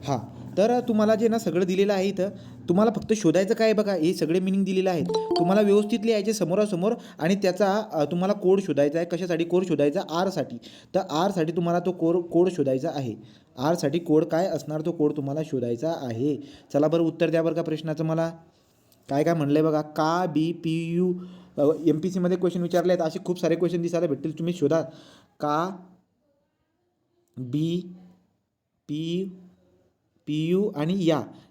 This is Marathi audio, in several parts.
हां, तर तुम्हाला जे ना सगळं दिलेलं आहे इथं, तुम्हाला फक्त शोधायचं काय आहे बघा, हे सगळे मीनिंग दिलेलं आहे. तुम्हाला व्यवस्थित लिहायचे समोरासमोर आणि त्याचा तुम्हाला कोड शोधायचा आहे. कशासाठी कोड शोधायचा? आरसाठी. तर आरसाठी तुम्हाला तो कोड शोधायचा आहे. आरसाठी कोड काय असणार, तो कोड तुम्हाला शोधायचा आहे. चला बरं उत्तर द्या बरं का प्रश्नाचं मला. काय काय म्हणलं आहे बघा, का बी पी यू MPCमध्ये क्वेश्चन विचारले आहेत, असे खूप सारे क्वेश्चन दिसायला भेटतील, तुम्ही शोधा. का बी पी पी यू आणि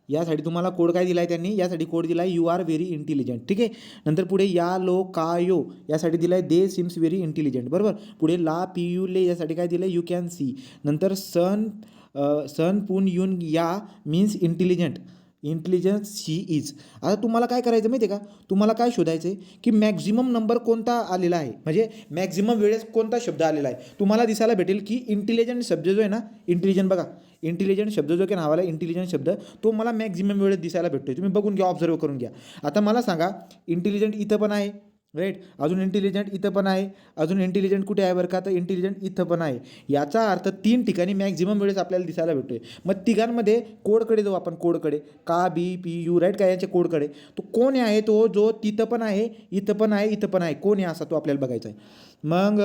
यासाठी तुम्हाला कोड काय दिला आहे त्यांनी, यासाठी कोड दिला आहे यू आर व्हेरी इंटेलिजंट. ठीक आहे. नंतर पुढे या लो का यो यासाठी दिला आहे दे सिम्स व्हेरी इंटेलिजंट. बरोबर. पुढे ला पी यू ले यासाठी काय दिलं आहे यू कॅन सी. नंतर सन पुन युन या means intelligent. Intelligence she is. आता तुम्हाला काय करायचं माहिती आहे का, तुम्हाला काय शोधायचं आहे की मॅक्झिमम नंबर कोणता आलेला आहे, म्हणजे मॅक्झिमम वेळेस कोणता शब्द आलेला आहे. तुम्हाला दिसायला भेटेल की इंटेलिजंट शब्द जो आहे ना, इंटेलिजंट बघा, इंटेलिजंट शब्द जो की नावाला इंटेलिजंट शब्द, तो मला मॅक्झिमम वेळेस दिसायला भेटतो. तुम्ही बघून घ्या, ऑब्झर्व करून घ्या. आता मला सांगा, इंटेलिजंट इथं पण आहे, राईट. अजून इंटेलिजंट इथं पण आहे. अजून इंटेलिजंट कुठे आहे बरं का, तर इंटेलिजंट इथं पण आहे. याचा अर्थ 3 ठिकाणी मॅक्झिमम वेळेस आपल्याला दिसायला भेटतोय. मग तिघांमध्ये कोडकडे जाऊ आपण, कोडकडे. का बी पी यू, राईट, काय याच्या कोडकडे. तो कोण आहे, तो जो तिथं पण आहे, इथं पण आहे, इथं पण आहे, कोण आहे असा तो आपल्याला बघायचा आहे. मग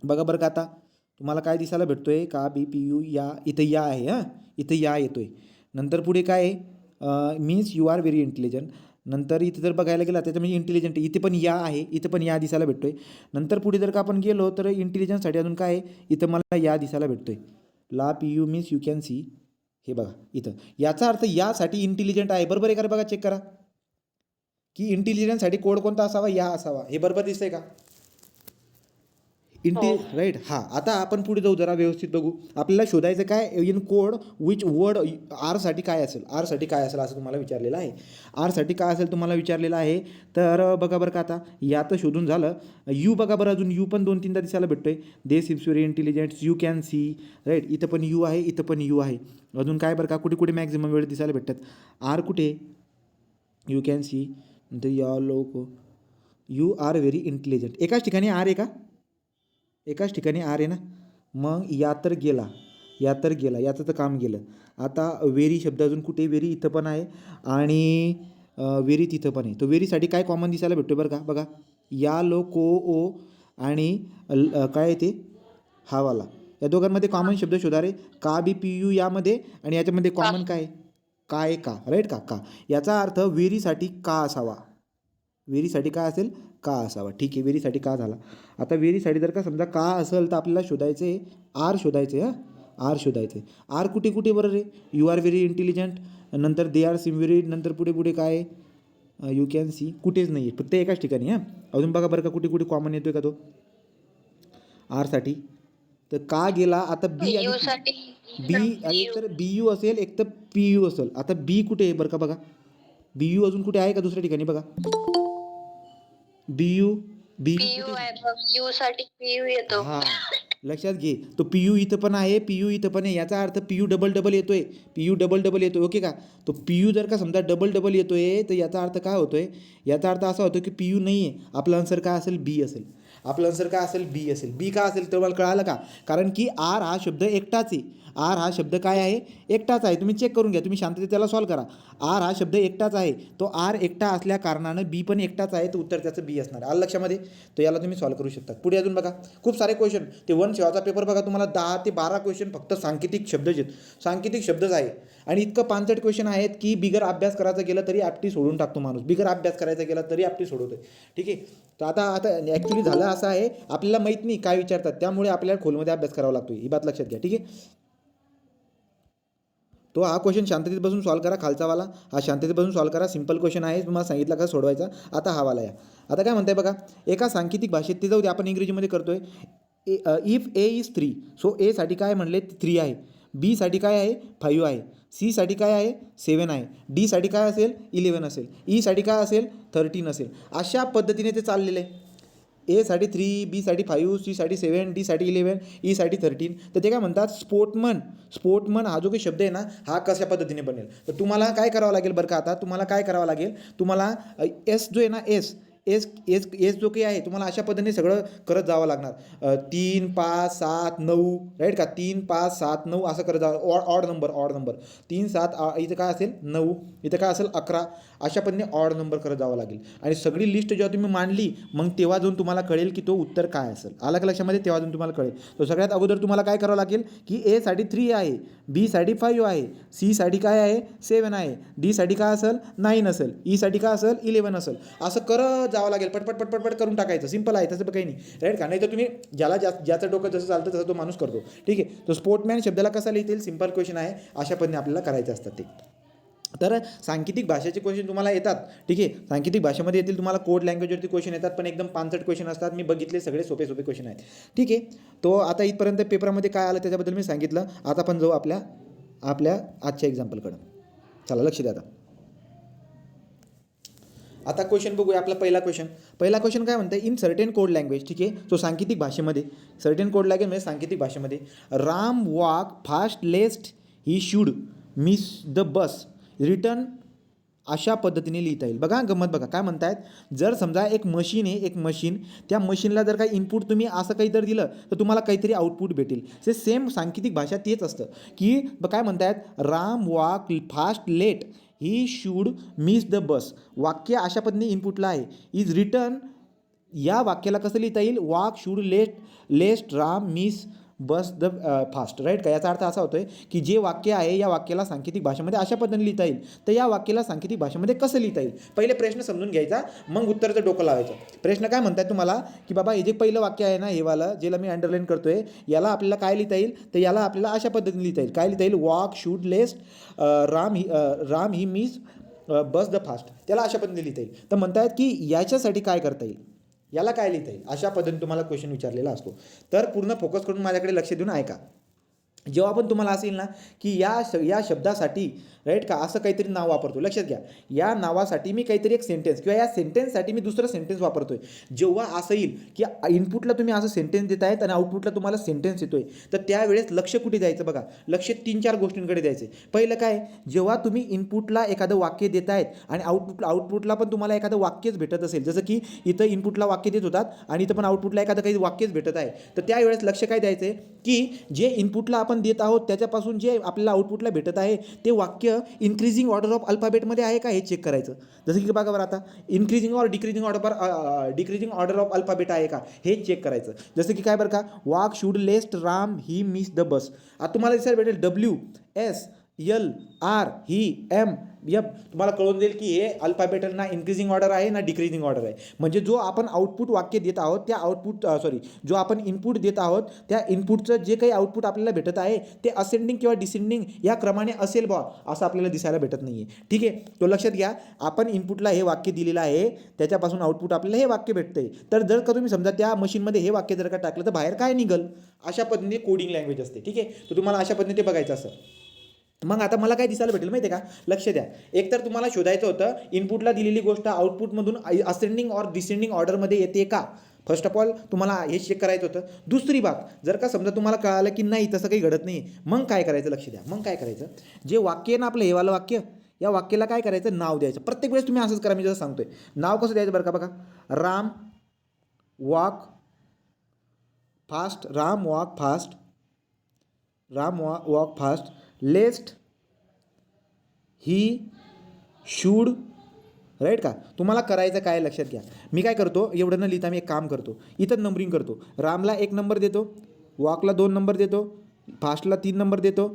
बघा बरं का, आता तुम्हाला काय दिसायला भेटतोय, का बी पी यू या, इथं या आहे. हां, इथं या येतोय. नंतर पुढे काय आहे, means you are very intelligent. नंतर इथे जर बघायला गेला त्याच्यामध्ये इंटेलिजंट, इथे पण या आहे, इथं पण या दिसायला भेटतोय. नंतर पुढे जर का आपण गेलो तर इंटेलिजन्ससाठी अजून काय आहे, इथं मला या दिसायला भेटतोय. ला P U means you can C. हे बघा इथं, याचा अर्थ यासाठी इंटेलिजंट आहे. बरोबर आहे का बघा, चेक करा की इंटेलिजन्ससाठी कोड कोणता असावा, या असावा. हे बरोबर दिसतंय का? हो. राईट. हां, आता आपण पुढे जाऊ, जरा व्यवस्थित बघू. आपल्याला शोधायचं काय, इन कोड विच वर्ड आरसाठी काय असेल, आरसाठी काय असेल असं तुम्हाला विचारलेलं आहे. आरसाठी काय असेल तुम्हाला विचारलेलं आहे. तर बघा बरं का, आता या तर शोधून झालं. यू बघा बरं, अजून यू पण 2-3दा दिसायला भेटतोय. They seems very intelligent, you can see, right. इथं पण यू आहे, इथं पण यू आहे. अजून काय बरं का, कुठे कुठे मॅक्झिमम वेळ दिसायला भेटतात. आर कुठे, यू कॅन सी. नंतर या लोक, यू आर व्हेरी इंटेलिजंट. एकाच ठिकाणी आर आहे का, एकाच ठिकाणी आर आहे ना. मग या तर गेला, या तर गेला, याचं तर काम गेलं. आता वेरी शब्द अजून कुठे, वेरी इथं पण आहे आणि वेरी तिथं पण आहे. तो वेरीसाठी काय कॉमन दिसायला भेटतो बरं का, बघा. या लो को ओ आणि काय आहे ते, हावाला. या दोघांमध्ये कॉमन शब्द शोधा रे. का बी पी यू यामध्ये आणि याच्यामध्ये का. कॉमन काय, काय का, राईट का, का. याचा अर्थ वेरीसाठी का असावा. वेरीसाठी काय असेल, का असावा. ठीक आहे, वेरीसाठी का झाला. आता वेरीसाठी जर का समजा का असेल तर आपल्याला शोधायचं आहे आर, शोधायचं आहे. हां, आर शोधायचं आहे. आर कुठे कुठे बरं रे, यू आर व्हेरी इंटेलिजंट, नंतर दे आर सिम व्हेरी, नंतर पुढे पुढे काय यू कॅन सी, कुठेच नाही आहे, फक्त एकाच ठिकाणी. हां, अजून बघा बरं का, कुठे कुठे कॉमन येतोय का तो आरसाठी. तर का गेला, आता बी आणि यू पी. साठी बी एक यू. तर बी यू असेल, एक तर पी यू असेल. आता बी कुठे आहे बरं का, बघा. बी यू अजून कुठे आहे का दुसऱ्या ठिकाणी, बघा. बी यू, बी यू पीयू कुठे. आहे बघ, यू साठी पीयू येतो. हां, लक्षात घे. तो पी यू इथं पण आहे, पी यू इथं पण आहे. याचा अर्थ पी यू डबल डबल येतोय, पी यू डबल डबल येतोय. ओके का. तो पी यू जर का समजा डबल डबल येतोय तर याचा अर्थ काय होतोय, याचा अर्थ असा होतो की पी यू नाही आहे. आपलं आन्सर काय असेल, बी असेल. आपलं आन्सर काय असेल, बी असेल. बी का असेल तुम्हाला कळालं का, कारण की आर हा शब्द एकटाच आहे. आर हा शब्द काय आहे, एकटाच आहे. तुम्ही चेक करून घ्या, तुम्ही शांततेत त्याला सॉल्व करा. आर हा शब्द एकटाच आहे. तो आर एकटा असल्या कारणानं बी पण एकटाच आहे, तर उत्तर त्याचं बी असणार. आलं लक्षामध्ये. तर याला तुम्ही सॉल्व करू शकता. पुढे अजून बघा, खूप सारे क्वेश्चन. ते 1 शेवाचा पेपर बघा, तुम्हाला 10 ते 12 क्वेश्चन फक्त सांकेतिक शब्दच आहेत. सांकेतिक शब्दच आहे आणि इतकं पांचट क्वेश्चन आहेत की बिगर अभ्यास करायचं गेलं तरी आपटी सोडून टाकतो माणूस. बिगर अभ्यास करायचा गेला तरी आपटी सोडवतोय. ठीक आहे. तर आता आता ॲक्च्युली झालं असं आहे, आपल्याला माहीत नाही काय विचारतात, त्यामुळे आपल्याला खोलमध्ये अभ्यास करावा लागतो. ही बात लक्षात घ्या. ठीक आहे. तो हा क्वेश्चन शांततेत बसून सॉल्व करा, खालचावाला हा शांततेत बसून सॉल्व करा. सिंपल क्वेश्चन आहे, तुम्हाला सांगितलं का सोडवायचा. आता हा वाला या. आता काय म्हणताय बघा, एका सांकेतिक भाषेत, ते जाऊ दे, आपण इंग्रजीमध्ये करतोय. इफ ए इज 3, सो एसाठी काय म्हणले, 3 आहे. बी साठी काय आहे, 5 आहे. सी साठी काय आहे, 7 आहे. डी साठी काय असेल, 11 असेल. ई साठी काय असेल, 13 असेल. अशा पद्धतीने ते चाललेलं आहे. ए साठी 3, बी साठी 5, सी साठी 7, डी साठी 11, ई साठी 13. तर ते काय म्हणतात, स्पोर्टमन. स्पोर्टमन हा जो काही शब्द आहे ना, हा कशा पद्धतीने बनेल. तर तुम्हाला काय करावं लागेल बरं का, आता तुम्हाला काय करावं लागेल, तुम्हाला एस जो आहे ना, एस एस एस एस जो काही आहे तुम्हाला अशा पद्धतीने सगळं करत जावं लागणार. 3 5 7 9 राईट का 3 5 7 9 असं करत जावं. ऑड नंबर 3 7 इथं काय असेल 9, इथं काय असेल 11, अशा पद्धतीने ऑड नंबर करत जावं लागेल. आणि सगळी लिस्ट जेव्हा तुम्ही मांडली मग तेव्हा जाऊन तुम्हाला कळेल की तो उत्तर काय असेल. आलं का लक्षामध्ये? तेव्हा जाऊन तुम्हाला कळेल. तर सगळ्यात अगोदर तुम्हाला काय करावं लागेल की ए साठी 3 आहे, बी साठी 5 आहे, सी साठी काय आहे 7 आहे, डी साठी काय असेल 9 असेल, ई साठी काय असेल 11 असेल. असं करत जावं लागेल. पटपट करून टाकायचं. सिंपल आहे, तसं काही नाही राईट का. नाही तर तुम्ही ज्याचं डोकं जसं चालतं तसं तो माणूस करतो. ठीक आहे. तो स्पोर्टमॅन शब्दाला कसा लिहिता येईल? सिंपल क्वेश्चन आहे. अशा पद्धतीने आपल्याला करायचे असतात ते. तर सांकेतिक भाषेचे क्वेश्चन तुम्हाला येतात. ठीक आहे. सांकेतिक भाषेमध्ये येतील तुम्हाला कोड लँग्वेजवरती क्वेश्चन येतात, पण एकदम पानसट क्वेश्चन असतात. मी बघितले सगळे सोपे क्वेश्चन आहेत. ठीक आहे. तो आता इथपर्यंत पेपरामध्ये काय आलं त्याच्याबद्दल मी सांगितलं. आता आपण जाऊ आपल्या आजच्या एक्झाम्पलकडं. चला लक्ष द्या. आता क्वेश्चन बघूया. आपला पहिला क्वेश्चन काय म्हणतं? In certain code language. ठीक आहे. सो सांकेतिक भाषेमध्ये, सर्टेन कोड लँग्वेज म्हणजे सांकेतिक भाषेमध्ये, Ram walk fast lest he should miss the bus return अशा पद्धतीने लिहिता येईल. बघा गंमत बघा काय म्हणतायत. जर समजा एक मशीन आहे, एक मशीन, त्या मशीनला जर काही इनपुट तुम्ही असं काहीतरी दिलं तर तुम्हाला काहीतरी आउटपुट भेटेल. ते सेम सांकेतिक भाषा तेच असतं की काय म्हणतायत, Ram walk fast let he should miss the bus. वाक्य अशा पद्धतीने इनपुटला आहे. इज रिटर्न, या वाक्याला कसं लिहिता येईल? Walk should lest Ram miss bus the fast. Right का. याचा अर्थ असा होतोय की जे वाक्य आहे या वाक्याला सांकेतिक भाषेमध्ये अशा पद्धतीने लिहिता येईल. तर या वाक्याला सांकेतिक भाषेमध्ये कसं लिहिता येईल? पहिले प्रश्न समजून घ्यायचा, मग उत्तराचं डोकं लावायचं. प्रश्न काय म्हणतात तुम्हाला की बाबा हे जे पहिलं वाक्य आहे ना, हे वालं ज्याला मी अंडरलाईन करतोय, याला आपल्याला काय लिहिता येईल? तर याला आपल्याला अशा पद्धतीने लिहिता येईल. काय लिहिता येईल? Walk should lest Ram he miss bus the fast. त्याला अशा पद्धतीने लिहिता येईल. तर म्हणतायत की याच्यासाठी काय करता येईल? याला काय लिहिता येईल? अशा पद्धतीने तुम्हाला क्वेश्चन विचारलेला असतो. तर पूर्ण फोकस करून माझ्याकडे लक्ष देऊन ऐका. जेव्हा पण तुम्हाला असेल ना की या शब्दासाठी राईट का असं काहीतरी नाव वापरतो, लक्षात घ्या, या नावासाठी मी काहीतरी एक सेंटेन्स किंवा या सेंटेन्ससाठी मी दुसरं सेंटेन्स वापरतोय. जेव्हा असं येईल की इनपुटला तुम्ही असं सेंटेन्स देत आहेत आणि आउटपुटला तुम्हाला सेंटेन्स येतोय, तर त्यावेळेस लक्ष कुठे द्यायचं? बघा, लक्ष 3-4 गोष्टींकडे द्यायचे. पहिलं काय, जेव्हा तुम्ही इनपुटला एखादं वाक्य देत आहेत आणि आउटपुटला पण तुम्हाला एखादं वाक्यच भेटत असेल, जसं की इथं इनपुटला वाक्य देत होतात आणि इथं पण आउटपुटला एखादं काही वाक्यच भेटत आहे, तर त्यावेळेस लक्ष काय द्यायचं की जे इनपुटला आपण देत आहोत त्याच्यापासून जे आपल्याला आउटपुटला भेटत आहे ते वाक्य इन्क्रीजिंग ऑर्डर ऑफ अल्फाबेटमध्ये आहे का हे चेक करायचं. जसं की बघा बरं, आता increasing or decreasing order of alphabet आहे का हे चेक करायचं. जसं की काय बरं का, walk should lest Ram he miss the bus. आता तुम्हाला दिसायला भेटेल WSLR ही M तुम्हाला कळून देईल की हे अल्फाबेटल ना इन्क्रीजिंग ऑर्डर आहे ना डिक्रीजिंग ऑर्डर आहे. म्हणजे जो आपण आउटपुट वाक्य देत आहोत त्या जो आपण इनपुट देत आहोत त्या इनपुटचं जे काही आउटपुट आपल्याला भेटत आहे ते असेंडिंग किंवा डिसेंडिंग या क्रमाने असेल बा, असं आपल्याला दिसायला भेटत नाही आहे. ठीक आहे. तो लक्षात घ्या. आपण इनपुटला हे वाक्य दिलेलं आहे, त्याच्यापासून आउटपुट आपल्याला हे वाक्य भेटतंय. तर जर का तुम्ही समजा त्या मशीनमध्ये हे वाक्य जर का टाकलं तर बाहेर काय निघल? अशा पद्धतीने कोडिंग लँग्वेज असते. ठीक आहे. तर तुम्हाला अशा पद्धतीने ते बघायचं असं. मग आता मला काय दिसायला भेटेल माहिती आहे का? लक्ष द्या. एकतर तुम्हाला शोधायचं होतं इनपुटला दिलेली गोष्ट आउटपुटमधून असेंडिंग ऑर डिसेंडिंग ऑर्डरमध्ये येते का? फर्स्ट ऑफ ऑल तुम्हाला हे चेक करायचं होतं. दुसरी बात, जर का समजा तुम्हाला कळालं की नाही तसं काही घडत नाही, मग काय करायचं? लक्ष द्या. मग काय करायचं, जे वाक्य आहे ना आपलं हेवालं वाक्य, या वाक्याला काय करायचं? नाव द्यायचं. प्रत्येक वेळेस तुम्ही असंच करा, मी जसं सांगतोय. नाव कसं द्यायचं बरं का? बघा, Ram walk fast, Ram walk fast lest he should. Right का. तुम्हाला करायचं काय लक्षात घ्या. मी काय करतो, एवढं न लिहिता मी एक काम करतो, इथं नंबरिंग करतो. रामला 1 नंबर देतो, वॉकला 2 नंबर देतो, फास्टला 3 नंबर देतो,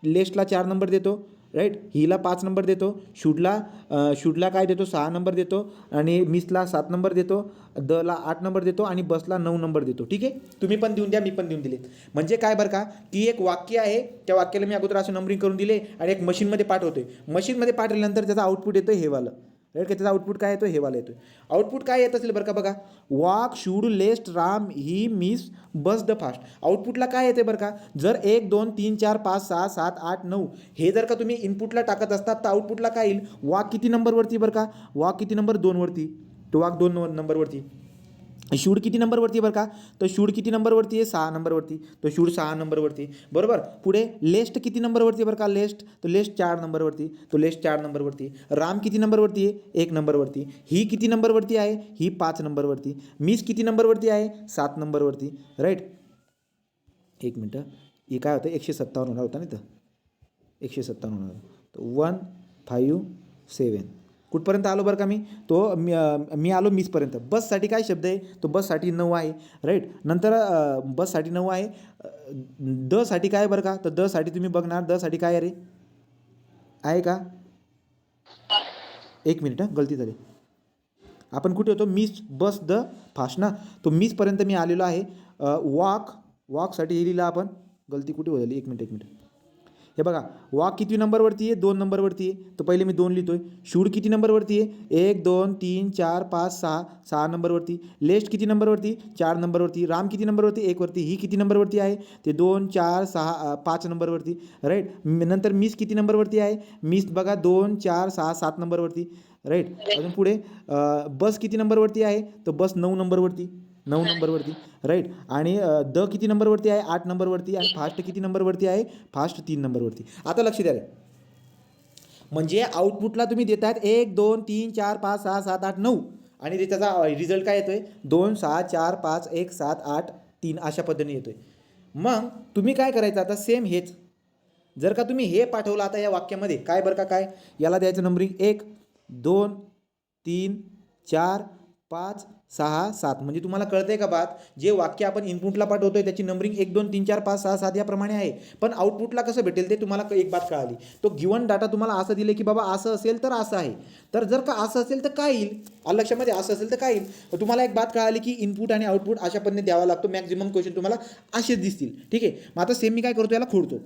लेस्टला 4 नंबर देतो, राईट, हीला 5 नंबर देतो, शूडला काय देतो 6 नंबर देतो, आणि मिसला 7 नंबर देतो, दला 8 नंबर देतो, आणि बसला 9 नंबर देतो. ठीक आहे. तुम्ही पण देऊन द्या, मी पण देऊन दिले. म्हणजे काय बरं का, की एक वाक्य आहे, त्या वाक्याला मी अगोदर असं नंबरिंग करून दिले आणि एक मशीनमध्ये पाठवतोय. मशीनमध्ये पाठवल्यानंतर त्याचा आउटपुट येतो हेवालं. राईट का. त्याचा आउटपुट काय येतो? हेवाला येतो. आउटपुट काय येत असेल बरं का? बघा, walk should lest Ram he miss bus the fast. आउटपुटला काय येते बरं का? जर 1 2 3 4 5 6 7 8 9 हे जर का तुम्ही इनपुटला टाकत असतात तर आउटपुटला काय येईल? वॉक किती नंबरवरती बरं का? वॉक किती नंबर? 2 वरती. तो वॉक 2 नंबरवरती. शूड किती नंबरवरती आहे बरं का? तर शूड किती नंबरवरती आहे? 6 नंबरवरती. तो शूड 6 नंबरवरती आहे. बरोबर. पुढे लेस्ट किती नंबरवरती आहे बरं का? लेस्ट, तर लेस्ट 4 नंबरवरती. तो लेस्ट 4 नंबरवरती. राम किती नंबरवरती आहे? 1 नंबरवरती. ही किती नंबरवरती आहे? ही 5 नंबरवरती. मिस किती नंबरवरती आहे? 7 नंबरवरती. राईट. एक मिनटं. हे काय होतं? 157 होणार होता ना इथं. 157 होणार होता. तो 157 कुठपर्यंत आलो बरं का मी? मी आलो मिसपर्यंत. बससाठी काय शब्द आहे? तो बससाठी 9 आहे. राईट. नंतर बससाठी 9 आहे. दसाठी काय बरं का? तर दसाठी तुम्ही बघणार, दसाठी काय आहे रे? आहे का? एक मिनिट हां, गलती झाली. आपण कुठे होतो? मिस बस द फास्ट ना. तो मिसपर्यंत मी आलेलो आहे. वॉकसाठी हे लिहिलं आपण. गलती कुठे हो झाली? एक मिनिट. हे बघा, वॉक किती नंबरवरती आहे? 2 नंबरवरती आहे. तर पहिले मी 2 लिहितो आहे. शूड किती नंबरवरती आहे? 1 2 3 4 5 6 6 नंबरवरती. लेस्ट किती नंबरवरती? 4 नंबरवरती. राम किती नंबरवरती? 1 वरती. ही किती नंबरवरती आहे? ते 2 4 6 5 नंबरवरती. राईट. नंतर मिस किती नंबरवरती आहे? मिस बघा 2 4 6 7 नंबरवरती. राईट. अजून पुढे बस किती नंबरवरती आहे? तर बस 9 नंबरवरती. 9 नंबरवरती. राईट. आणि द किती नंबरवरती आहे? 8 नंबरवरती. आणि फास्ट किती नंबरवरती आहे? फास्ट 3 नंबरवरती. आता लक्ष द्या रे. म्हणजे आउटपुटला तुम्ही देतायत 1 2 3 4 5 6 7 8 9 आणि त्याचा रिझल्ट काय येतोय? 2 6 4 5 1 7 8 3 अशा पद्धतीने येतोय. मग तुम्ही काय करायचं आता? सेम हेच. जर का तुम्ही हे पाठवलं आता या वाक्यामध्ये, काय बरं का काय? याला द्यायचं नंबरिंग 1 2 3 4 5 6 7. म्हणजे तुम्हाला कळतंय का बात? जे वाक्य आपण इनपुटला पाठवतोय त्याची नंबरिंग 1 2 3 4 5 6 7 याप्रमाणे आहे. पण आउटपुटला कसं भेटेल ते तुम्हाला एक बात कळाली. तो गिवन डाटा तुम्हाला असं दिले की बाबा असं असेल तर असं आहे. तर जर का असं असेल तर काय येईल? लक्षामध्ये असं असेल तर काय येईल? तर तुम्हाला एक बात कळाली की इनपुट आणि आउटपुट अशा पद्धतीने द्यावा लागतो. मॅक्झिमम क्वेश्चन तुम्हाला असेच दिसतील. ठीक आहे. मग आता सेम मी काय करतो? याला खोडतो.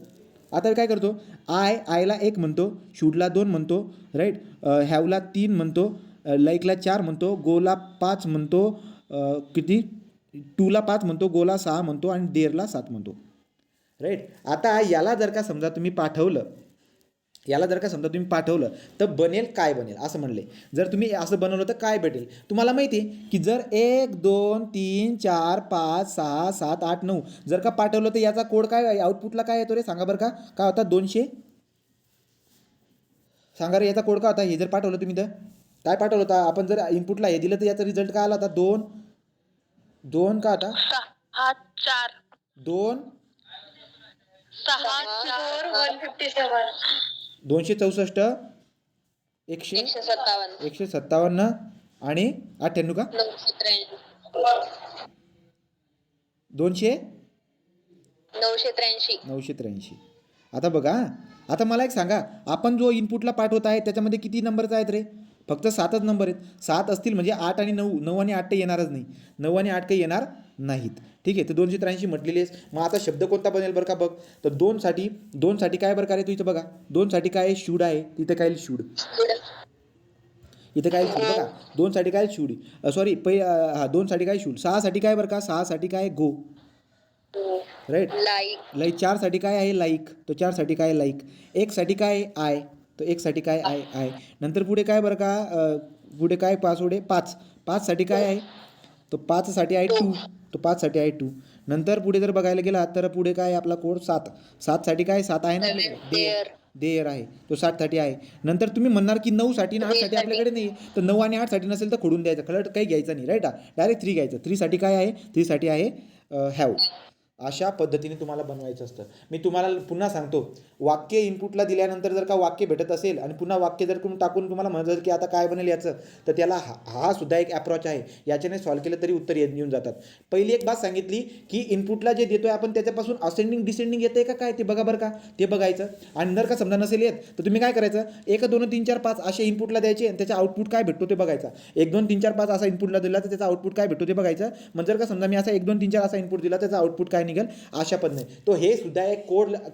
आता काय करतो? आयला 1 म्हणतो, शूडला 2 म्हणतो, राईट, हॅवला 3 म्हणतो, लाईकला 4 म्हणतो, गोला 5 म्हणतो, किती 2ला 5 म्हणतो, गोला 6 म्हणतो आणि देरला 7 म्हणतो. राईट. आता याला जर का समजा तुम्ही पाठवलं तर बनेल काय बनेल असं म्हणले. जर तुम्ही असं बनवलं तर काय भेटेल? तुम्हाला माहिती आहे की जर 1 2 3 4 5 6 7 8 9 जर का पाठवलं तर याचा कोड काय आउटपुटला काय येतो रे? सांगा बरं का? काय होता? 200. सांगा रे याचा कोड काय होता? हे जर पाठवलं तुम्ही तर काय पाठवलं होता? आपण जर इनपुटला हे दिलं तर याचा रिझल्ट काय आला होता? 2 का होता? 6 4 2 6 4 157 264 157 157 आणि 98 का? 983 200 983 983. आता बघा, आता मला एक सांगा, आपण जो इनपुटला पाठवत आहे त्याच्यामध्ये किती नंबरचा आहेत रे? फक्त 7च नंबर आहेत. 7 असतील म्हणजे 8 आणि 9, 9 आणि 8 काही येणारच नाही. 9 आणि 8 काही येणार नाहीत. ठीक आहे. तर 283 म्हटलेली आहेस. मग आता शब्द कोणता बनेल बरं का? बघ. तर 2साठी काय बरं का रे? तू इथं बघा, 2साठी काय आहे? शूड आहे. तिथं काय शूड, इथं काय शूड बघा. 2साठी काय शूड, सॉरी 2साठी काय शूड. 6साठी काय बरं का? 6साठी काय? गो. राईट. लाईक 4साठी काय आहे? लाईक. तो 4साठी काय? लाईक. 1साठी काय आहे? आय. तो 1साठी काय? आय. नंतर पुढे काय बरं का? पुढे काय? पुढे 5. 5साठी काय आहे? तो 5साठी आहे 2. तो 5साठी आहे 2. नंतर पुढे जर बघायला गेला तर पुढे काय आपला कोड? 7. 7साठी काय? 7 आहे ना आपल्याकडे? देअर आहे. तो 7साठी आहे. नंतर तुम्ही म्हणणार की 9साठी आणि 8साठी आपल्याकडे नाही. तर 9 आणि 8साठी नसेल तर खोडून द्यायचं. खरं काही घ्यायचं नाही. राईट. डायरेक्ट 3 घ्यायचं. 3साठी काय आहे? 3साठी आहे हॅव. अशा पद्धतीने तुम्हाला बनवायचं असतं. मी तुम्हाला पुन्हा सांगतो, वाक्य इनपुटला दिल्यानंतर जर का वाक्य भेटत असेल आणि पुन्हा वाक्य जर कोण टाकून तुम्हाला म्हणत की आता काय बनेल याचं, तर त्याला हा सुद्धा एक अप्रोच आहे. याच्याने सॉल्व्ह केलं तरी उत्तर येऊन जातात. पहिली एक बात सांगितली की इनपुटला जे देतोय आपण त्याच्यापासून असेंडिंग डिसेंडिंग येते का काय ते बघा बरं का, ते बघायचं. आणि जर का समजा नसेल येत तर तुम्ही काय करायचं? 1 2 3 4 5 असे इनपुटला द्यायचे आणि त्याचा आउटपुट काय भेटतो ते बघायचा. 1 2 3 4 5 असा इनपुटला दिला तर त्याचा आउटपुट काय भेटतो ते बघायचं. मग जर का समजा मी असा 1 2 3 4 असा इनपुट दिला त्याचा आउटपुट काय निघेल अशा पद्धतीने. तो हे सुद्धा एक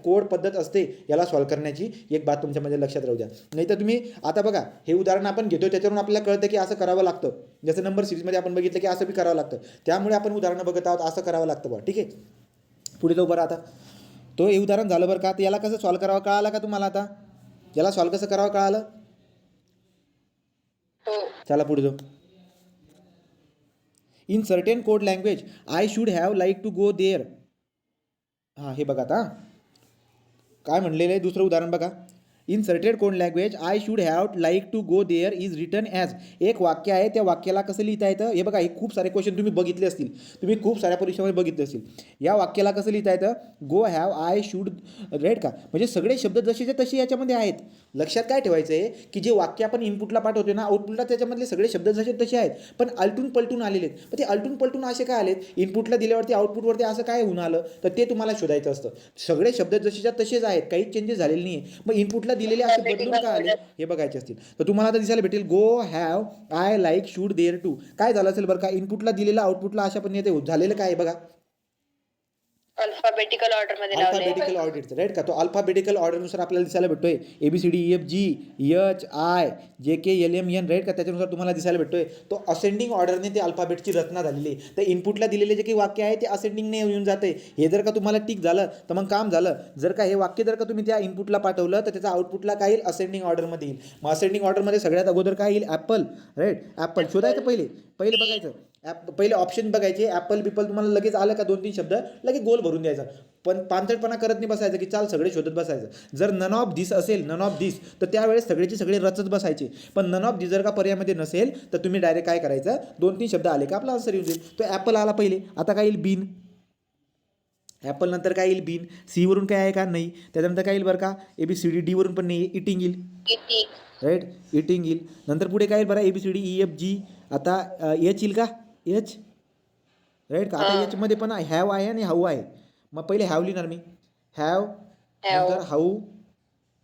कोड पद्धत असते याला सॉल्व्ह करण्याची. एक बात तुमच्यामध्ये लक्षात राहू द्या. नाही तर तुम्ही आता बघा, हे उदाहरण आपण घेतो त्याच्यावरून आपल्याला कळतं की असं करावं लागतं. जसं नंबर सिरीजमध्ये आपण बघितलं की असं बी करावं लागतं. त्यामुळे आपण उदाहरणं बघत आहोत. असं करावं लागतं बघा. ठीक आहे. पुढे जाऊ बरं. आता तो हे उदाहरण झालं बरं का. तर याला कसं सॉल्व्ह करावं कळालं का तुम्हाला? आता याला सॉल्व्ह कसं करावं कळालं? चला पुढे जाऊ. In certain code language I should have like to go there. हां हे बघा आता काय म्हणलेलं आहे दुसरं उदाहरण बघा. In certain code language I should have like to go there is return as. एक वाक्य आहे, त्या वाक्याला कसं लिहिता येतं हे बघा. हे खूप सारे क्वेश्चन तुम्ही बघितले असतील, तुम्ही खूप साऱ्या परीक्षेमध्ये बघितले असतील. या वाक्याला कसं लिहिता येतं, गो हॅव आय शूड, राईट का. म्हणजे सगळे शब्द जसेचे तसे याच्यामध्ये आहेत. लक्षात काय ठेवायचं आहे की जे वाक्य आपण इनपुटला पाठवतो ना, आउटपुटला त्याच्यामधले सगळे शब्द जसे तसे आहेत, पण आलटून पलटून आलेले आहेत. पण ते आलटून पलटून असे काय आलेत, इनपुटला दिल्यावरती आउटपुटवरती असं काय होऊन आलं, तर ते तुम्हाला शोधायचं असतं. सगळे शब्द जसेच्या तसेच आहेत, काही चेंजेस झालेले नाही आहे. मग इनपुटला दिलेले असे बदलून काय आले हे बघायचे असतील. तर तुम्हाला आता दिसायला भेटेल go have I like should there to. काय झालं असेल बरं का, इनपुटला दिलेलं आउटपुटला अशा पण येते झालेलं काय आहे बघा, अल्फाबेटिकल ऑर्डर मध्ये लावले. अल्फाबेटिकल ऑर्डर, राईट का. तो अल्फाबेटिकल ऑर्डरनुसार आपल्याला दिसायला भेटतोय. ABCDEFG HI JK LMN, right का. त्याच्यानुसार तुम्हाला दिसायला भेटतोय. तो असेंडिंग ऑर्डरने ते अल्फाबेटची रचना झालेली आहे. तर इनपुटला दिलेले जे काही वाक्य आहे ते असेंडिंगने येऊन जाते. हे जर का तुम्हाला टिक झालं तर मग काम झालं. जर का हे वाक्य जर का तुम्ही त्या इनपुटला पाठवलं तर त्याचा आउटपुटला काय येईल, असेंडिंग ऑर्डरमध्ये येईल. मग असेंडिंग ऑर्डरमध्ये सगळ्यात अगोदर काय येईल, ॲपल, राईट. ॲपल शोधायचं पहिले बघायचं. पहिले ऑप्शन बघायचे, ॲपल बिपल तुम्हाला लगेच आलं का 2-3 शब्द लगेच गोल भरून द्यायचा. पण पांचटपणा करत नाही बसायचं की चाल सगळे शोधत बसायचं. जर नन ऑफ दिस असेल, नन ऑफ दिस, तर त्यावेळेस सगळेचे सगळे रचत बसायचे. पण नन ऑफ दिस जर का पर्यायामध्ये नसेल तर तुम्ही डायरेक्ट काय करायचं, 2-3 शब्द आले का आपला आन्सर येऊन जाईल. तो ॲपल आला पहिले. आता काय येईल, बीन. ॲपल नंतर काय येईल, बीन. सी वरून काय आहे का, नाही. त्याच्यानंतर काय येईल बरं का, ABCD वरून पण नाही, इटिंग येईल, राईट. इटिंग येईल. नंतर पुढे काय येईल बरं, ABCDEFG. आता एच येईल का, एच, राईट का. आता एचमध्ये पण हॅव आहे आणि हाऊ आहे. मग पहिले हॅव लिहिणार मी, हॅव, नंतर हाऊ,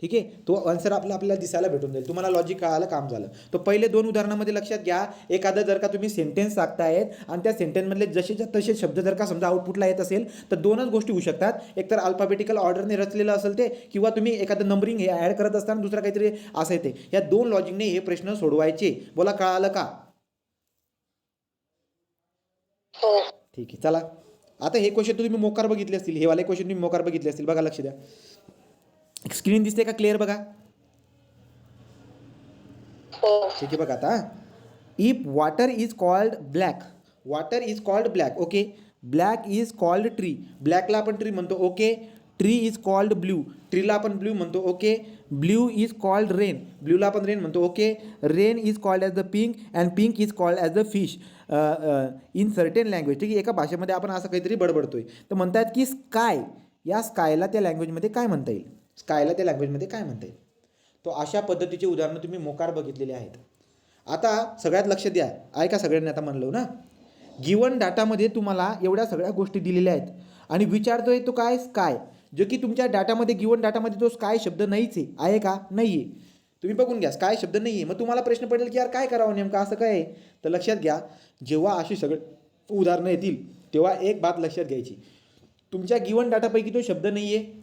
ठीक आहे. तो आन्सर आपल्याला दिसायला भेटून जाईल. तुम्हाला लॉजिक कळालं, काम झालं. तो पहिले 2 उदाहरणामध्ये लक्षात घ्या. एखादं जर का तुम्ही सेंटेन्स सांगतायत आणि त्या सेंटेन्समधले जसेच्या तसे शब्द जर का समजा आउटपुटला येत असेल तर 2च गोष्टी होऊ शकतात. एकतर अल्फाबेटिकल ऑर्डरने रचलेलं असेल ते, किंवा तुम्ही एखादं नंबरिंग हे ॲड करत असताना दुसरं काहीतरी असं येते. या 2 लॉजिकने हे प्रश्न सोडवायचे. बोला, कळालं का. ठीक आहे, चला. आता हे क्वेश्चन तुम्ही मोकार बघितले असतील, हे वाले क्वेश्चन तुम्ही मोकार बघितले असतील. बघा, लक्ष द्या. स्क्रीन दिसते का क्लिअर, बघा. ठीक आहे, बघा आता. If water is called black, water is called black, okay. Black is called tree, ब्लॅकला आपण ट्री म्हणतो, okay. Tree is called blue, ट्रीला आपण ब्ल्यू म्हणतो, okay. Blue is called rain, ब्ल्यूला आपण रेन म्हणतो, okay. Rain is called as the pink and pink is called as the fish in certain language. ठीक आहे, एका भाषेमध्ये आपण असं काहीतरी बडबडतोय. तर म्हणतात की स्काय, या स्कायला त्या लँग्वेजमध्ये काय म्हणता येईल, स्कायला त्या लँग्वेजमध्ये काय म्हणता येईल. तो अशा पद्धतीचे उदाहरणं तुम्ही मोकार बघितलेले आहेत. आता सगळ्यात लक्ष द्या, ऐका सगळ्यांनी आता म्हणलो ना. गिवन डाटामध्ये तुम्हाला एवढ्या सगळ्या गोष्टी दिलेल्या आहेत आणि विचारतोय तो काय, स्काय, जो की तुमच्या डाटामध्ये, गिवन डाटामध्ये तो स्काय शब्द नाहीच आहे का, नाही आहे. तुम्ही बघून घ्या, स्काय शब्द नाही आहे. मग तुम्हाला प्रश्न पडेल की यार काय करावं नेमकं, असं काय आहे. तर लक्षात घ्या, जेव्हा अशी सगळे उदाहरणं येतील तेव्हा एक बात लक्षात घ्यायची, तुमच्या गिवन डाटापैकी तो शब्द नाही आहे,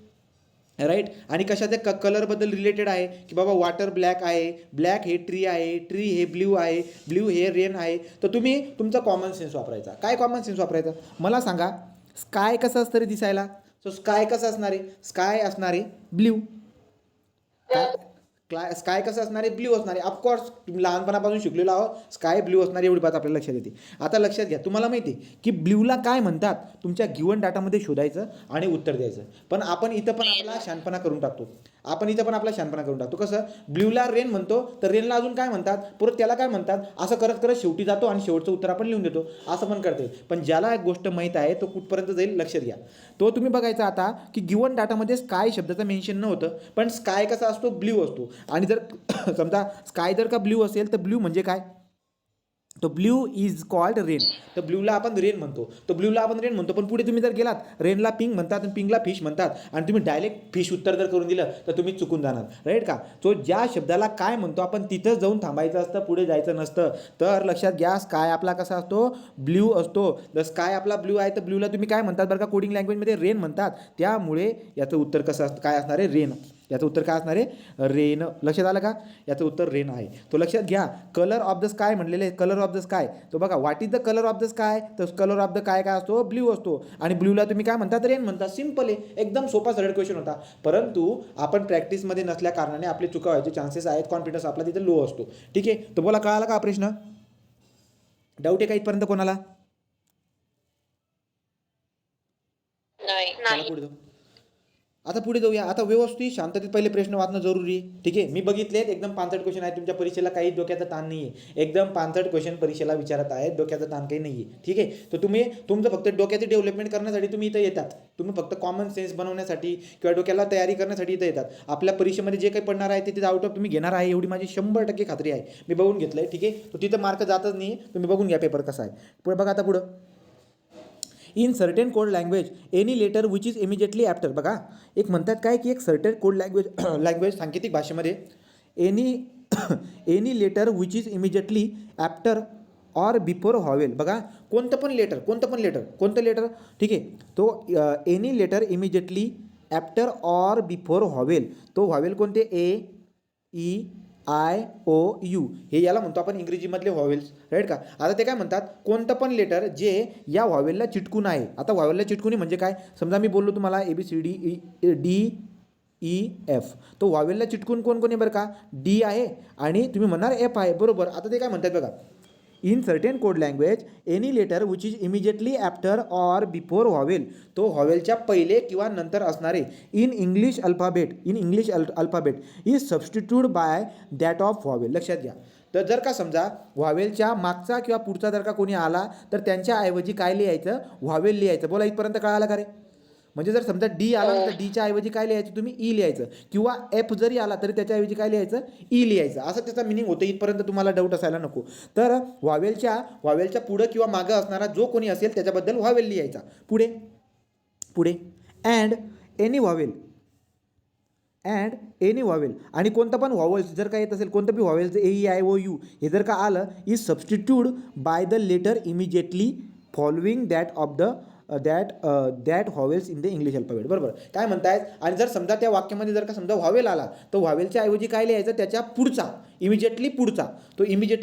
राईट. आणि कशाच्या कलरबद्दल रिलेटेड आहे की बाबा वॉटर ब्लॅक आहे, ब्लॅक हे ट्री आहे, ट्री हे ब्ल्यू आहे, ब्ल्यू हे रेन आहे. तर तुम्ही तुमचा कॉमन सेन्स वापरायचा. काय कॉमन सेन्स वापरायचा, मला सांगा. स्काय कसं असतं रे दिसायला, सो स्काय कसं असणार आहे, स्काय असणार आहे ब्ल्यू. स्काय कसं असणार आहे, ब्ल्यू असणार आहे. ऑफकोर्स तुम्ही लहानपणापासून शिकलेलो आहोत, स्काय ब्ल्यू असणार, एवढी बात आपल्याला लक्षात येते. आता लक्षात घ्या, तुम्हाला माहिती आहे की ब्ल्यूला काय म्हणतात, तुमच्या गिवन डाटामध्ये शोधायचं आणि उत्तर द्यायचं. पण आपण इथं पण आपला शहाणपणा करून टाकतो. कसं, ब्ल्यूला रेन म्हणतो तर रेनला अजून काय म्हणतात, परत त्याला काय म्हणतात, असं करत करत शेवटी जातो आणि शेवटचं उत्तर आपण लिहून देतो, असं पण करते. पण ज्याला एक गोष्ट माहीत आहे तो कुठपर्यंत जाईल लक्षात घ्या. तो तुम्ही बघायचा आता की गिवन डाटामध्ये स्काय शब्दाचं मेन्शन नव्हतं, पण स्काय कसा असतो, ब्ल्यू असतो. आणि जर समजा स्काय जर का ब्ल्यू असेल तर ब्ल्यू म्हणजे काय, तो ब्ल्यू इज कॉल्ड रेन, तर ब्ल्यूला आपण रेन म्हणतो. पण पुढे तुम्ही जर गेलात, रेनला पिंक म्हणतात आणि पिंकला फिश म्हणतात, आणि तुम्ही डायरेक्ट फिश उत्तर जर करून दिलं तर तुम्ही चुकून जाणार, राईट का. तो ज्या शब्दाला काय म्हणतो आपण तिथंच जाऊन थांबायचं असतं, पुढे जायचं नसतं. तर लक्षात घ्या, स्काय आपला कसा असतो, ब्ल्यू असतो. जर स्काय आपला ब्ल्यू आहे तर ब्ल्यूला तुम्ही काय म्हणतात बरं का, कोडिंग लँग्वेजमध्ये रेन म्हणतात. त्यामुळे याचं उत्तर कसं असतं, काय असणार आहे, रेन. याचं उत्तर काय असणार आहे, रेन. लक्षात आलं का, याचं उत्तर रेन आहे. तो लक्षात घ्या. कलर ऑफ द स्काय म्हणलेले, कलर ऑफ द स्काय. तो बघा, what is the colour of the sky, तर कलर ऑफ द काय असतो, ब्ल्यू असतो. आणि ब्ल्यूला तुम्ही काय म्हणतात, रेन म्हणतात. सिम्पल आहे, एकदम सोपा सरळ क्वेश्चन होता. परंतु आपण प्रॅक्टिसमध्ये नसल्या कारणाने आपले चुका व्हायचे चान्सेस आहेत, कॉन्फिडन्स आपला तिथे लो असतो. ठीक आहे, तर बोला, कळाला का प्रश्न, डाऊट आहे का इथपर्यंत कोणाला. चला पुढे जाऊ. आता पुढे जाऊया. आता व्यवस्थित शांततेत पहिले प्रश्न वाचणं जरुरी आहे. ठीक आहे, मी बघितलेत एकदम पानसट क्वेश्चन आहे. तुमच्या परीक्षेला काही डोक्याचा ताण नाही आहे. एकदम पानसट क्वेश्चन परीक्षेला विचारत आहेत, डोक्याचा ताण काही नाही आहे. ठीक आहे, तर तुम्ही तुमचं फक्त डोक्याची डेव्हलपमेंट करण्यासाठी तुम्ही इथं येतात. तुम्ही फक्त कॉमन सेन्स बनवण्यासाठी किंवा डोक्याला तयारी करण्यासाठी इथं येतात. आपल्या परीक्षेमध्ये जे काही पडणार आहे ते तिथे आउट ऑफ तुम्ही घेणार आहे एवढी माझी 100% खात्री आहे. मी बघून घेतलं आहे. ठीक आहे, तो तिथं मार्क जातच नाही. तुम्ही बघून घ्या पेपर कसा आहे. पुढे बघा आता पुढं. In certain code language any letter which is immediately after. बघा एक म्हणतात काय की एक सर्टेन कोड लँग्वेज सांकेतिक भाषेमध्ये any letter which is immediately after or before vowel. बघा कोणतं पण लेटर. ठीक आहे, तो any letter immediately after or before vowel. तो व्हावेल कोणते? A, E, I, O, U. हे याला म्हणतो आपण इंग्रजीमधले व्हावेल्स, राईट का. आता ते काय म्हणतात, कोणतं पण लेटर जे या व्हावेलला चिटकून आहे. आता व्हावेलला चिटकून म्हणजे काय, समजा मी बोललो तुम्हाला ABCD DEF, तो व्हावेलला चिटकून कोण कोण आहे बरं का, डी आहे आणि तुम्ही म्हणणार एफ आहे, बरोबर. आता ते काय म्हणतात बघा, in certain code language any letter which is immediately after or before vowel. तो व्हावेलच्या पहिले किंवा नंतर असणारे in English alphabet is substitute by that of vowel. लक्षात घ्या. तर जर का समजा व्हावेलच्या मागचा किंवा पुढचा जर का कोणी आला तर त्यांच्याऐवजी काय लिहायचं, व्हावेल लिहायचं. बोला इथपर्यंत कळालं का रे. म्हणजे जर समजा डी आला तर डीच्या ऐवजी काय लिहायचं तुम्ही, ई लिहायचं. किंवा एफ जरी आला तरी त्याच्याऐवजी काय लिहायचं, ई लिहायचं. असं त्याचा मिनिंग होतं. इथपर्यंत तुम्हाला डाऊट असायला नको. तर व्हावेलच्या पुढं किंवा मागं असणारा जो कोणी असेल त्याच्याबद्दल व्हावेल लिहायचा. पुढे अँड एनी व्हावेल आणि कोणतं पण व्हावेल्स जर का येत असेल, कोणतं बी व्हावेल्स AEIOU हे जर का आलं, is substitute by the letter immediately following that vowels in the English alphabet. बरोबर काय म्हणतायत. आणि जर समजा त्या वाक्यामध्ये जर का समजा व्हावेल आला तर व्हावेलच्या ऐवजी काय लिहायचं, त्याच्या पुढचा, इमिजिएटली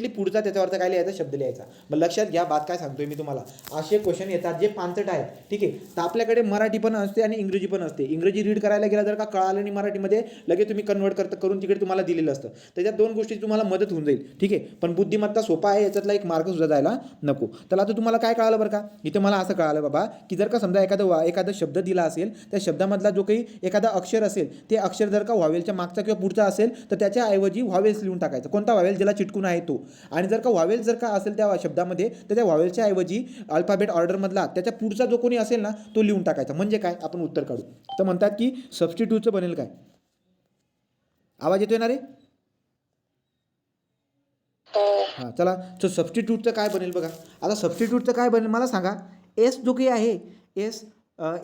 पुढचा त्याच्यावरचा काय लिहायचा, शब्द लिहायचा. मग लक्षात घ्या बात काय सांगतोय मी तुम्हाला. असे क्वेश्चन येतात जे पानसट आहेत. ठीक आहे, तर आपल्याकडे मराठी पण असते आणि इंग्रजी पण असते. इंग्रजी रीड करायला गेला जर का कळालं नाही मराठीमध्ये, लगेच तुम्ही कन्वर्ट करून तिकडे तुम्हाला दिलेलं असतं. त्याच्यात दोन गोष्टी तुम्हाला मदत होऊन जाईल. ठीक आहे, पण बुद्धिमत्ता सोपा आहे, याच्यातला एक मार्क सुद्धा जायला नको. तर आता तुम्हाला काय कळालं बरं का, इथं मला असं कळालं बाबा की जर का समजा एखादा शब्द दिला असेल, त्या शब्दामधला जो काही एखादा अक्षर असेल, ते अक्षर जर का व्हावेलच्या मागचा किंवा पुढचा असेल तर त्याच्या ऐवजी व्हावेल्स लिहून टाकायचं. कोणता व्हावेल ज्याला चिटकून आहे तो. आणि जर का व्हावेल जर का असेल त्या शब्दामध्ये तर त्या व्हावेलच्या ऐवजी अल्फाबेट ऑर्डरमधला त्याच्या पुढचा जो कोणी असेल ना तो लिहून टाकायचा. म्हणजे काय, आपण उत्तर काढू. तर म्हणतात की सबस्टिट्यूटचं बनेल काय. आवाज येतोय ना रे. हां चला, सो सबस्टिट्यूटचं काय बनेल बघा. आता सबस्टिट्यूटचं काय बनेल मला सांगा. एस जो काही आहे,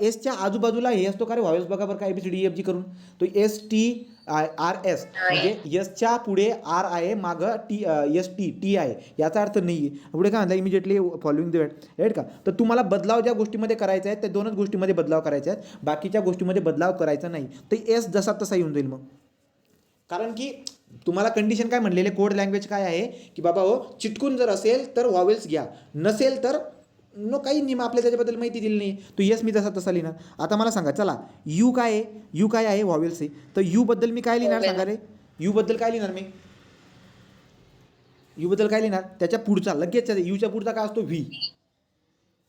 एसच्या आजूबाजूला हे असतो का रे व्हावेल्स. बघा बरं का ABCDEFG करून, तो STRS म्हणजे एसच्या पुढे आर आहे, मागं टी आहे. याचा अर्थ नाही आहे. पुढे काय म्हणता, इमिजिएटली फॉलोइंग द राईट का. तर तुम्हाला बदलाव ज्या गोष्टीमध्ये करायचा आहे त्या दोनच गोष्टीमध्ये बदलाव करायचे आहेत, बाकीच्या गोष्टीमध्ये बदलाव करायचा नाही. तर एस जसा तसा येऊन जाईल. मग कारण की तुम्हाला कंडिशन काय म्हणलेले, कोड लँग्वेज काय आहे की बाबा हो, चिटकून जर असेल तर व्हावेल्स घ्या, नसेल तर नो, काही नियम आपल्या त्याच्याबद्दल माहिती दिली नाही. तो येस मी जसा तसा लिहिणार. आता मला सांगा, चला यू काय आहे, व्हावेल्स आहे. तर यू बद्दल मी काय लिहिणार सांगा रे. यू बद्दल काय लिहिणार त्याच्या पुढचा, लगेच यूच्या पुढचा काय असतो, व्ही.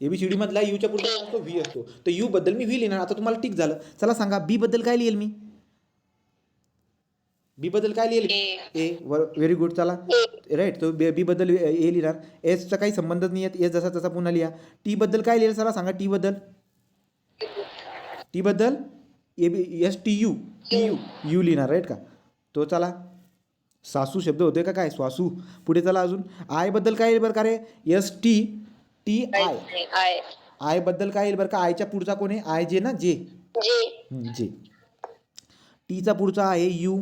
ABCD मधला यूच्या पुढचा काय असतो, व्ही असतो. तर यू बद्दल मी व्ही लिहिणार. आता तुम्हाला टिक झालं. चला सांगा बी बद्दल काय लिहिल मी. बी बद्दल काय लिहिल, ए. Very good. चला राईट, तो बी बद्दल ए लिहिणार. एसचा काही संबंधच नाही आहे, एस जसा तसा पुन्हा लिहा. टी बद्दल काय लिहिल, चला सांगा. टी बद्दल STU यू लिहिणार, राईट का. तो चला सासू शब्द होते का काय, स्वासू. पुढे चला अजून. आय बद्दल काय येईल बरं का रे, STTI. आय बद्दल काय येईल बरं का, आयच्या पुढचा कोण आहे, आय जे ना, जे. टीचा पुढचा आहे यू,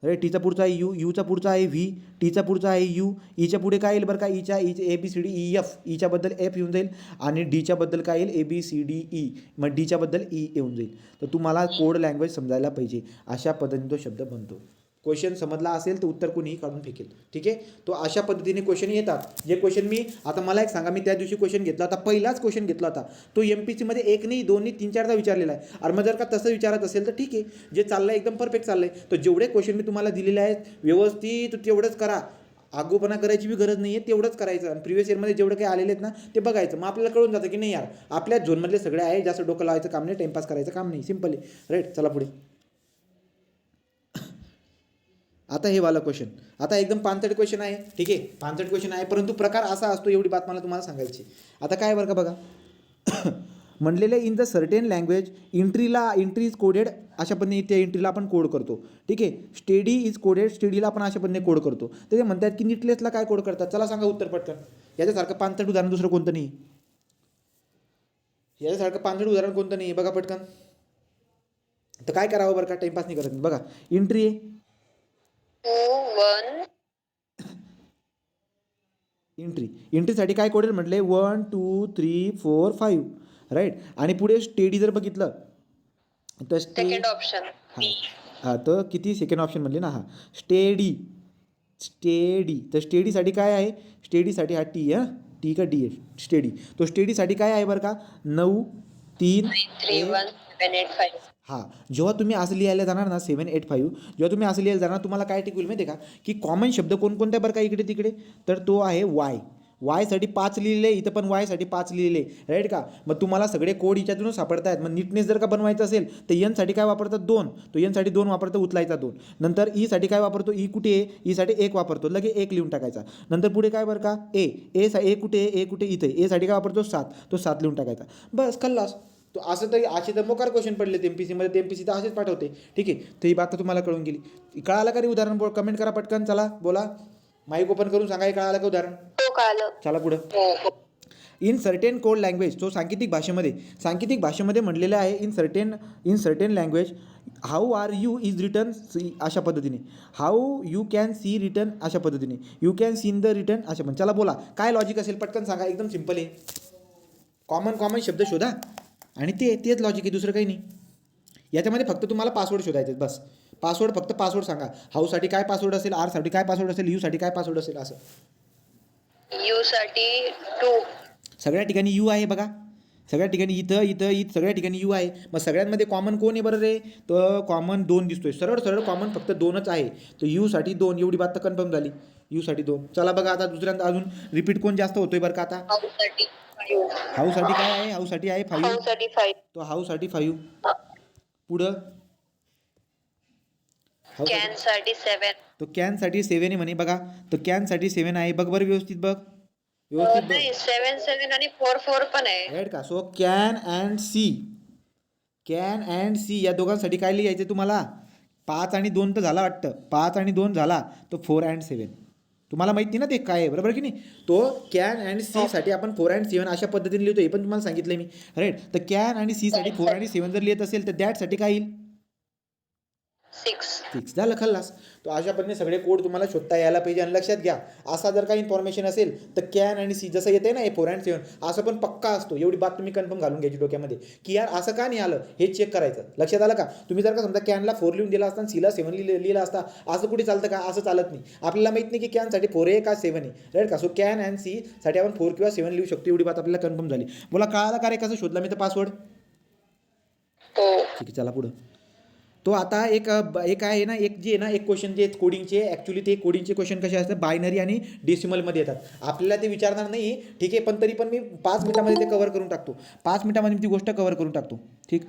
राईट. टीचा पुढचा आहे यू, यूचा पुढचा आहे व्ही, टीचा पुढचा आहे यू. ईच्या पुढे काय येईल बरं का, ईच्या ABCDEF. ईच्या बद्दल एफ येऊन जाईल आणि डीच्या बद्दल काय येईल, ABCDE. मग डीच्या बद्दल ई येऊन जाईल. तर तुम्हाला कोड लँग्वेज समजायला पाहिजे. अशा पद्धतीने तो शब्द बनतो. क्वेश्चन समजला असेल तर उत्तर कोणीही काढून फेकेल. ठीक आहे, तो अशा पद्धतीने क्वेश्चन येतात. जे क्वेश्चन मी आता मला एक सांगा, मी त्या दिवशी क्वेश्चन घेतला होता, पहिलाच क्वेश्चन घेतला होता तो MPCमध्ये 1 नाही 2 नाही 3-4दा विचारलेला आहे. आणि मग जर का तसं विचारत असेल तर ठीक आहे, जे चाललं आहे एकदम परफेक्ट चाललं आहे. तर जेवढे क्वेश्चन मी तुम्हाला दिलेले आहेत व्यवस्थित तेवढंच करा. आगोपणा करायची बी गरज नाही आहे, तेवढंच करायचं आणि प्रिव्हियस इयरमध्ये जेवढं काही आलेले आहेत ना ते बघायचं. मग आपल्याला कळून जातं की नाही यार आपल्या झोनमधले सगळे आहे, जास्त डोकं लावायचं काम नाही, टाइमपास करायचं काम नाही, सिम्पल आहे राईट. चला पुढे. आता हे वाला क्वेश्चन, आता एकदम पानसट क्वेश्चन आहे, ठीक आहे, पानसट क्वेश्चन आहे परंतु प्रकार असा असतो, एवढी बात मला तुम्हाला सांगायची. आता काय बरं का बघा म्हणलेलं in the certain language entry is coded, अशा पद्धतीने त्या एंट्रीला आपण कोड करतो, ठीक आहे. स्टेडी इज कोडेड, स्टेडीला आपण अशा पद्धतीने कोड करतो. तर ते म्हणतात की नीटलेसला काय कोड करतात, चला सांगा उत्तर पटकन. याच्यासारखं पानसट उदाहरण दुसरं कोणतं नाही, याच्यासारखं पानसट उदाहरण कोणतं नाही बघा पटकन. तर काय करावं बरं का, टाइमपास नाही करत मी. बघा एंट्री आहे 2 1 एंट्रीसाठी काय कोडेड म्हटले 1 2 3 4 5 राईट. आणि पुढे स्टेडी जर बघितलं तर सेकंड ऑप्शन हां तर किती सेकंड ऑप्शन म्हणले ना, हां स्टेडी. तर स्टेडीसाठी काय आहे, स्टेडीसाठी हा टी आहे, टी का डी आहे स्टेडी. तो स्टेडीसाठी काय आहे बरं का 9 3 3 1 7 8 5. हां जेव्हा तुम्ही असं लिहायला जाणार ना 7 8 5, जेव्हा तुम्ही असं लिहायला जाणार तुम्हाला काय टिकवेल माहिती आहे का, की कॉमन शब्द कोणकोणत्या बरं का इकडे तिकडे, तर तो आहे वाय. वायसाठी 5 लिहिलेले, इथं पण वायसाठी 5 लिहिलेले राईट का. मग तुम्हाला सगळे कोड याच्यातूनच सापडत आहेत. मग नीटनेस जर का बनवायचं असेल तर एनसाठी काय वापरतात 2, तो एनसाठी 2 वापरतो, उचलायचा 2. नंतर ईसाठी काय वापरतो, ई कुठे आहे, ईसाठी 1 वापरतो, लगे 1 लिहून टाकायचा. नंतर पुढे काय बरं का ए कुठे आहे, ए कुठे इथे, एसाठी काय वापरतो 7, तो 7 लिहून टाकायचा. बस खल्लास. तो असं तरी असे तर मोकार क्वेश्चन पडले MPCमध्ये, ते MPC तर असेच पाठवते, ठीक आहे. तर ही बात तर तुम्हाला कळून गेली. कळालं का रे उदाहरण, कमेंट करा पटकन, चला बोला, माईक ओपन करून सांगा कळालं का उदाहरण. चला पुढं. इन सर्टेन कोड लँग्वेज, तो सांकेतिक भाषेमध्ये म्हणलेलं आहे in certain language how are you is return अशा पद्धतीने, how you can C return अशा पद्धतीने, you can seen the return अशा पण. चला बोला काय लॉजिक असेल पटकन सांगा, एकदम सिम्पल आहे. कॉमन शब्द शोधा आणि तेच लॉजिक आहे, दुसरं काही नाही. याच्यामध्ये फक्त तुम्हाला पासवर्ड शोधायचे बस. फक्त पासवर्ड सांगा. हाऊसाठी काय पासवर्ड असेल, आरसाठी काय पासवर्ड असेल, यूसाठी काय पासवर्ड असेल, असं. यू साठी 2. सगळ्या ठिकाणी यू आहे बघा, सगळ्या ठिकाणी इथं सगळ्या ठिकाणी यू आहे. मग सगळ्यांमध्ये कॉमन कोण आहे बरं रे, तर कॉमन 2 दिसतोय, सरळ कॉमन फक्त 2च आहे. तर यूसाठी 2, एवढी बात तर कन्फर्म झाली, यूसाठी 2. चला बघा आता दुसऱ्यांदा अजून रिपीट कोण जास्त होतोय बरं का आता. हाऊसाठी काय आहे, हाऊसाठी आहे 5, तो हाऊसाठी 5. पुढं कॅनसाठी 7. तो कॅनसाठी 7 आहे म्हणे बघा, तो कॅनसाठी 7 आहे. बघ बरं व्यवस्थित बघ, व्यवस्थित बघ. 7 7 आणि 4 4 पण आहे राईट का. सो कॅन अँड सी या दोघांसाठी काय लिहायचं तुम्हाला, 5 आणि 2 तर झाला वाटतं, 5 आणि 2 झाला, तो 4 अँड 7. तुम्हाला माहिती ना ते काय आहे, बरोबर की नाही. तो कॅन अँड सी साठी आपण 4 अँड 7 अशा पद्धतीने लिहितो, हे पण तुम्हाला सांगितलं मी राईट. तर कॅन आणि सी साठी 4 आणि 7 जर लिहित असेल तर दॅटसाठी काय येईल 6. झालं खल्लास. तो अशा पद्धतीने सगळे कोड तुम्हाला शोधता यायला पाहिजे. आणि लक्षात घ्या असा जर काही इन्फॉर्मेशन असेल तर कॅन आणि सी जसं येते ना हे 4 अँड 7 असं पण पक्का असतो, एवढी बात तुम्ही कन्फर्म घालून घ्यायची डोक्यामध्ये की यार असं का नाही आलं हे चेक करायचं. लक्षात आलं का. तुम्ही जर का समजा कॅनला 4 लिहून दिला असता आणि सीला 7 लिहिला असता, असं कुठे चालतं का, असं चालत नाही. आपल्याला माहित नाही की कॅनसाठी 4 आहे का 7 आहे राईट का. सो कॅन अँड सी साठी आपण 4 किंवा 7 लिहू शकतो, एवढी बात आपल्याला कन्फर्म झाली. बोला कळालं का रे कसं शोधला मी तर पासवर्ड. ठीक आहे चला पुढं. तो आता एक आहे ना, एक जे आहे ना, एक क्वेश्चन जे कोडिंगचे ॲक्च्युली ते कोडिंगचे क्वेश्चन कसे असतात बायनरी आणि डेसिमलमध्ये येतात. आपल्याला ते विचारणार नाही ठीक आहे, पण तरी पण मी 5 मिनिटामध्ये ते कव्हर करून टाकतो, 5 मिनिटामध्ये मी ती गोष्ट कव्हर करून टाकतो ठीक.